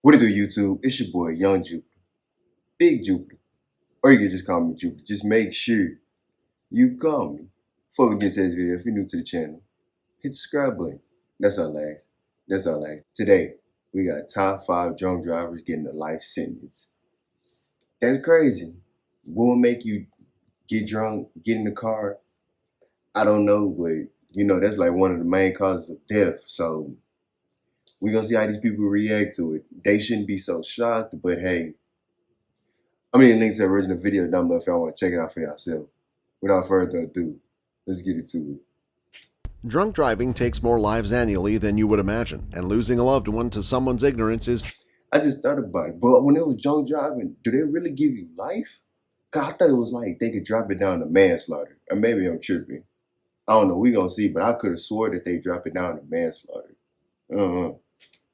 What it do, YouTube? It's your boy, Young Jupiter, Big Jupiter, or you can just call me Jupiter. Just make sure you call me. Before we get to this video, if you're new to the channel, hit the subscribe button. That's all I ask. That's all I ask. Today, we got top 5 drunk drivers getting a life sentence. That's crazy. What will make you get drunk, get in the car? I don't know, but you know, that's like one of the main causes of death. So we're gonna see how these people react to it. They shouldn't be so shocked, but hey, I'm in the link to the original video down below if y'all want to check it out for yourself. Without further ado, let's get into it. Drunk driving takes more lives annually than you would imagine, and losing a loved one to someone's ignorance is... I just thought about it, but when it was drunk driving, do they really give you life? Cause I thought it was like they could drop it down to manslaughter. Or maybe I'm tripping. I don't know, we gonna see, but I could have swore that they drop it down to manslaughter.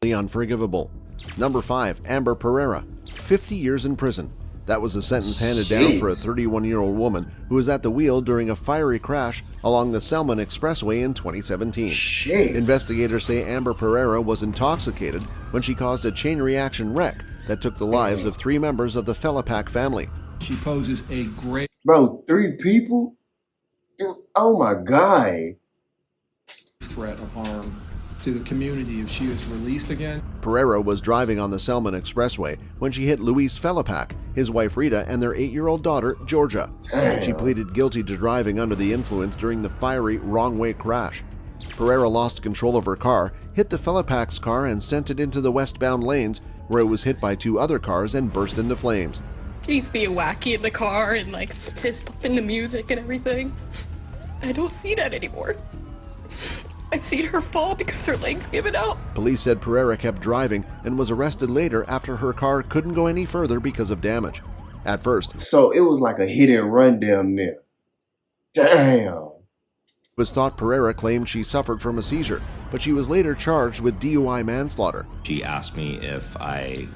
Unforgivable. Number 5, Amber Pereira, 50 years in prison. That was the sentence handed down for a 31-year-old woman who was at the wheel during a fiery crash along the Selman Expressway in 2017. Investigators say Amber Pereira was intoxicated when she caused a chain reaction wreck that took the lives of 3 members of the Felipak family. She poses a great... Bro, 3 people? Oh my God. ...threat of harm to the community if she is released again. Pereira was driving on the Selman Expressway when she hit Luis Felipak, his wife Rita, and their 8-year-old daughter, Georgia. Damn. She pleaded guilty to driving under the influence during the fiery wrong-way crash. Pereira lost control of her car, hit the Felipak's car, and sent it into the westbound lanes, where it was hit by 2 other cars and burst into flames. She's being wacky in the car and like fist pumping the music and everything. I don't see that anymore. I've seen her fall because her leg's given out. Police said Pereira kept driving and was arrested later after her car couldn't go any further because of damage. At first, so it was like a hit and run down there. Damn. it was thought Pereira claimed she suffered from a seizure, but she was later charged with DUI manslaughter. She asked me if I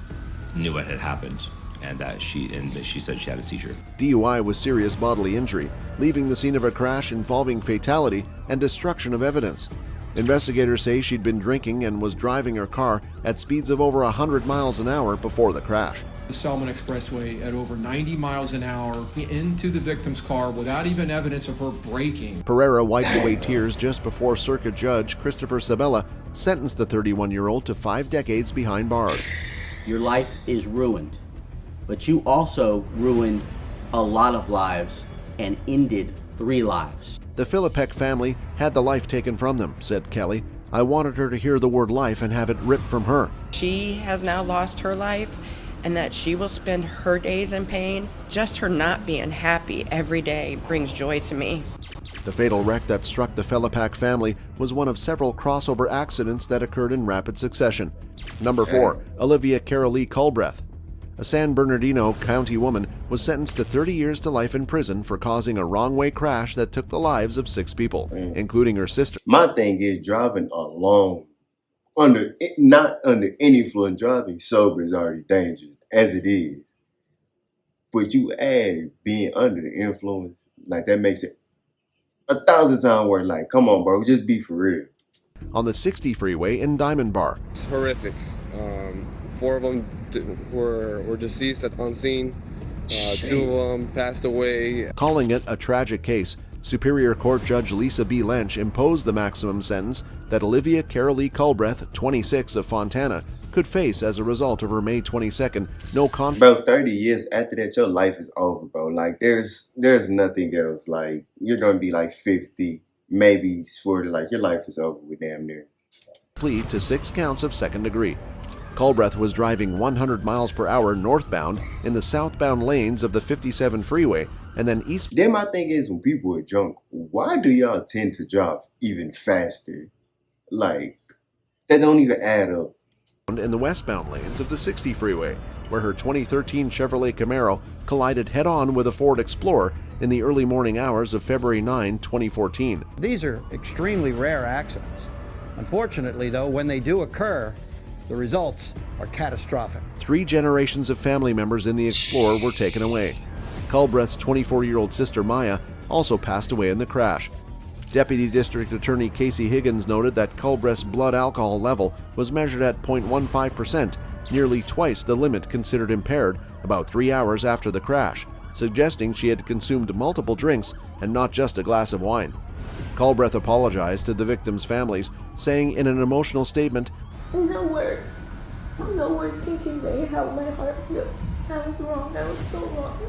knew what had happened, and she said she had a seizure. DUI was serious bodily injury, leaving the scene of a crash involving fatality and destruction of evidence. Investigators say she'd been drinking and was driving her car at speeds of over 100 miles an hour before the crash. The Selman Expressway at over 90 miles an hour into the victim's car without even evidence of her braking. Pereira wiped away tears just before Circuit Judge Christopher Sabella sentenced the 31-year-old to 5 decades behind bars. Your life is ruined, but you also ruined a lot of lives and ended 3 lives. The Felipak family had the life taken from them, said Kelly. I wanted her to hear the word life and have it ripped from her. She has now lost her life, and that she will spend her days in pain. Just her not being happy every day brings joy to me. The fatal wreck that struck the Felipak family was one of several crossover accidents that occurred in rapid succession. Number 4, Olivia Carolee Culbreth. A San Bernardino County woman was sentenced to 30 years to life in prison for causing a wrong-way crash that took the lives of 6 people, including her sister. My thing is driving alone, not under any influence. Driving sober is already dangerous as it is. But you add being under the influence, like that makes it 1,000 times worse. Like, come on, bro, just be for real. On the 60 freeway in Diamond Bar. It's horrific. 4 of them were deceased on scene. 2 of them passed away. Calling it a tragic case, Superior Court Judge Lisa B. Lynch imposed the maximum sentence that Olivia Carolee Culbreth, 26, of Fontana, could face as a result of her May 22nd no contest. Bro, 30 years after that, your life is over, bro. Like, there's nothing else. Like, you're gonna be like 50, maybe 40. Like, your life is over with damn near. Plea to 6 counts of second degree. Culbreth was driving 100 miles per hour northbound in the southbound lanes of the 57 freeway and then east. Then my thing is, when people are drunk, why do y'all tend to drive even faster? Like, that don't even add up. In the westbound lanes of the 60 freeway, where her 2013 Chevrolet Camaro collided head-on with a Ford Explorer in the early morning hours of February 9, 2014. These are extremely rare accidents. Unfortunately, though, when they do occur, the results are catastrophic. 3 generations of family members in the Explorer were taken away. Culbreth's 24-year-old sister Maya also passed away in the crash. Deputy District Attorney Casey Higgins noted that Culbreth's blood alcohol level was measured at 0.15%, nearly twice the limit considered impaired about 3 hours after the crash, suggesting she had consumed multiple drinks and not just a glass of wine. Culbreth apologized to the victims' families, saying in an emotional statement, No words can convey how my heart feels. I was wrong. I was so wrong.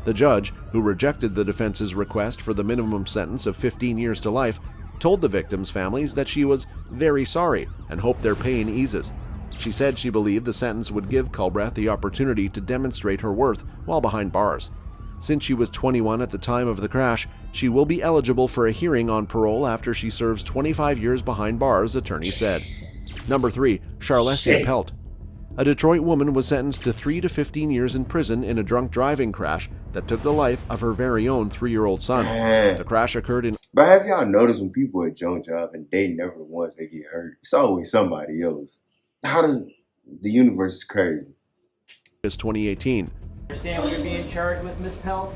The judge, who rejected the defense's request for the minimum sentence of 15 years to life, told the victims' families that she was very sorry and hoped their pain eases. She said she believed the sentence would give Culbreth the opportunity to demonstrate her worth while behind bars. Since she was 21 at the time of the crash, she will be eligible for a hearing on parole after she serves 25 years behind bars, attorney said. Number 3, Charlessia Pelt. A Detroit woman was sentenced to 3 to 15 years in prison in a drunk driving crash that took the life of her very own 3-year-old son. The crash occurred in... But have y'all noticed when people are drunk driving, they never the ones that get hurt? It's always somebody else. How does... The universe is crazy. 2018. Understand what you're being charged with, Miss Pelt?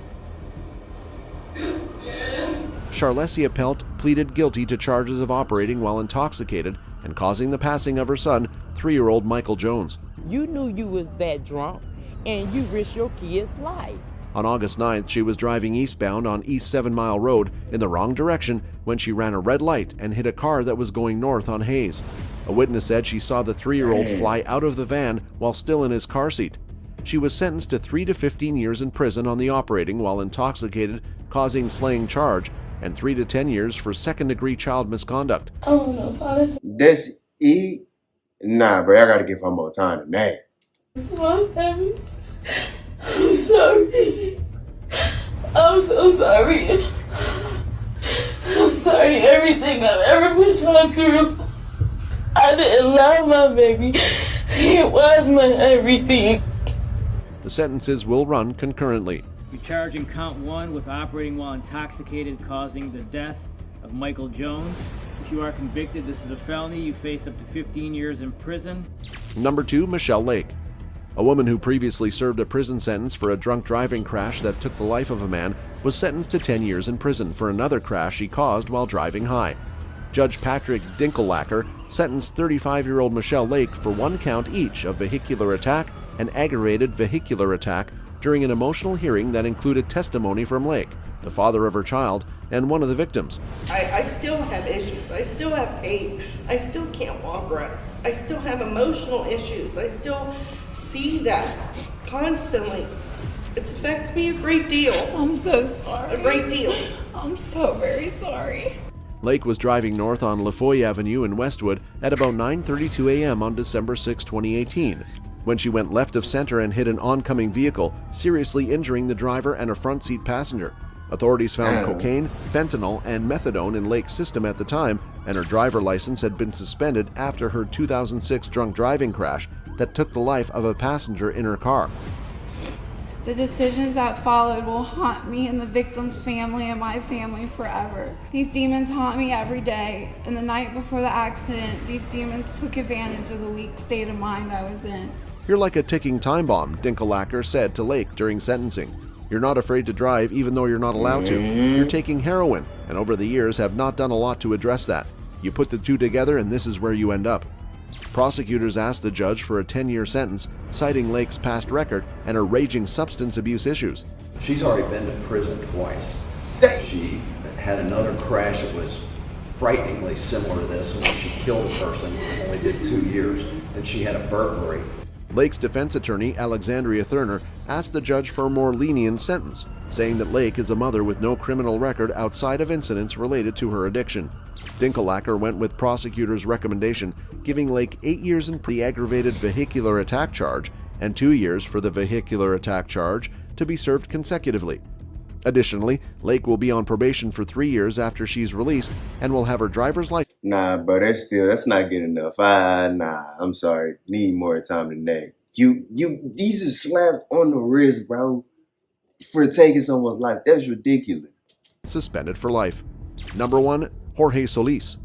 Charlessia Pelt pleaded guilty to charges of operating while intoxicated and causing the passing of her son, 3-year-old Michael Jones. You knew you was that drunk, and you risked your kid's life. On August 9th, she was driving eastbound on East 7 Mile Road in the wrong direction when she ran a red light and hit a car that was going north on Hayes. A witness said she saw the 3-year-old fly out of the van while still in his car seat. She was sentenced to 3 to 15 years in prison on the operating while intoxicated, causing slaying charge, and 3 to 10 years for second-degree child misconduct. Oh no, Father. That's it? Nah, bro, I gotta give her more time than that. Mom, Daddy, I'm sorry. I'm so sorry. I'm sorry everything I've ever put y'all through. I didn't love my baby. He was my everything. The sentences will run concurrently. You charge in count 1 with operating while intoxicated, causing the death of Michael Jones. If you are convicted, this is a felony. You face up to 15 years in prison. Number 2, Michelle Lake. A woman who previously served a prison sentence for a drunk driving crash that took the life of a man was sentenced to 10 years in prison for another crash she caused while driving high. Judge Patrick Dinkelacke sentenced 35-year-old Michelle Lake for 1 count each of vehicular attack and aggravated vehicular attack during an emotional hearing that included testimony from Lake, the father of her child, and one of the victims. I still have issues. I still have pain. I still can't walk right. I still have emotional issues. I still see that constantly. It affects me a great deal. I'm so sorry. A great deal. I'm so very sorry. Lake was driving north on LaFoy Avenue in Westwood at about 9:32 a.m. on December 6, 2018, when she went left of center and hit an oncoming vehicle, seriously injuring the driver and a front seat passenger. Authorities found cocaine, fentanyl, and methadone in Lake's system at the time, and her driver license had been suspended after her 2006 drunk driving crash that took the life of a passenger in her car. The decisions that followed will haunt me and the victim's family and my family forever. These demons haunt me every day, and the night before the accident, these demons took advantage of the weak state of mind I was in. You're like a ticking time bomb, Dinkelacke said to Lake during sentencing. You're not afraid to drive even though you're not allowed to. You're taking heroin, and over the years have not done a lot to address that. You put the two together and this is where you end up. Prosecutors asked the judge for a 10-year sentence, citing Lake's past record and her raging substance abuse issues. She's already been to prison twice. She had another crash that was frighteningly similar to this, when she killed a person, only did 2 years, and she had a burglary. Lake's defense attorney, Alexandria Thurner, asked the judge for a more lenient sentence, saying that Lake is a mother with no criminal record outside of incidents related to her addiction. Dinkelacke went with prosecutors' recommendation, giving Lake 8 years in the aggravated vehicular attack charge and 2 years for the vehicular attack charge to be served consecutively. Additionally, Lake will be on probation for 3 years after she's released and will have her driver's license. Nah, bro, that's not good enough. I'm sorry. Need more time than that. These are slapped on the wrist, bro, for taking someone's life. That's ridiculous. Suspended for life. Number 1, Jorge Solis.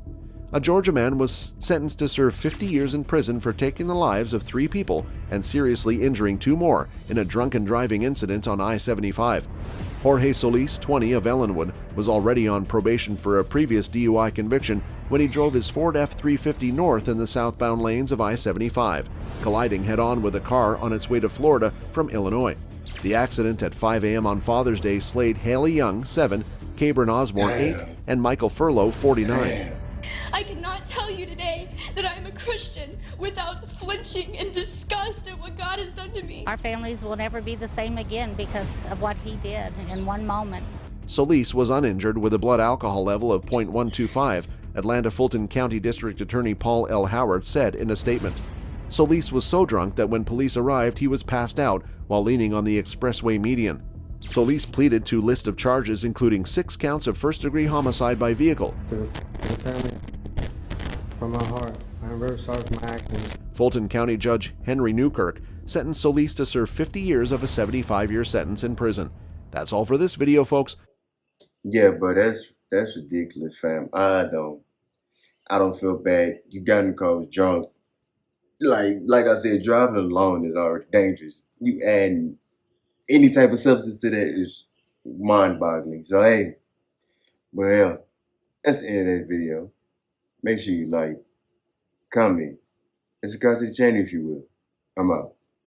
A Georgia man was sentenced to serve 50 years in prison for taking the lives of 3 people and seriously injuring 2 more in a drunken driving incident on I-75. Jorge Solis, 20, of Ellenwood, was already on probation for a previous DUI conviction when he drove his Ford F-350 north in the southbound lanes of I-75, colliding head-on with a car on its way to Florida from Illinois. The accident at 5 a.m. on Father's Day slayed Haley Young, 7, Cabron Osborne, 8, and Michael Furlow, 49. I cannot tell you today that I am a Christian without flinching in disgust at what God has done to me. Our families will never be the same again because of what he did in one moment. Solis was uninjured with a blood alcohol level of .125, Atlanta Fulton County District Attorney Paul L. Howard said in a statement. Solis was so drunk that when police arrived, he was passed out while leaning on the expressway median. Solis pleaded to list of charges including 6 counts of first-degree homicide by vehicle. To the family, from my heart, I'm very sorry for my actions. Fulton County Judge Henry Newkirk sentenced Solis to serve 50 years of a 75-year sentence in prison. That's all for this video, folks. Yeah, but that's ridiculous, fam. I don't feel bad. You got in the car, was drunk. Like I said, driving alone is already dangerous. You adding any type of substance to that is mind-boggling. So hey, well, that's the end of that video. Make sure you like, comment, and subscribe to the channel if you will. I'm out.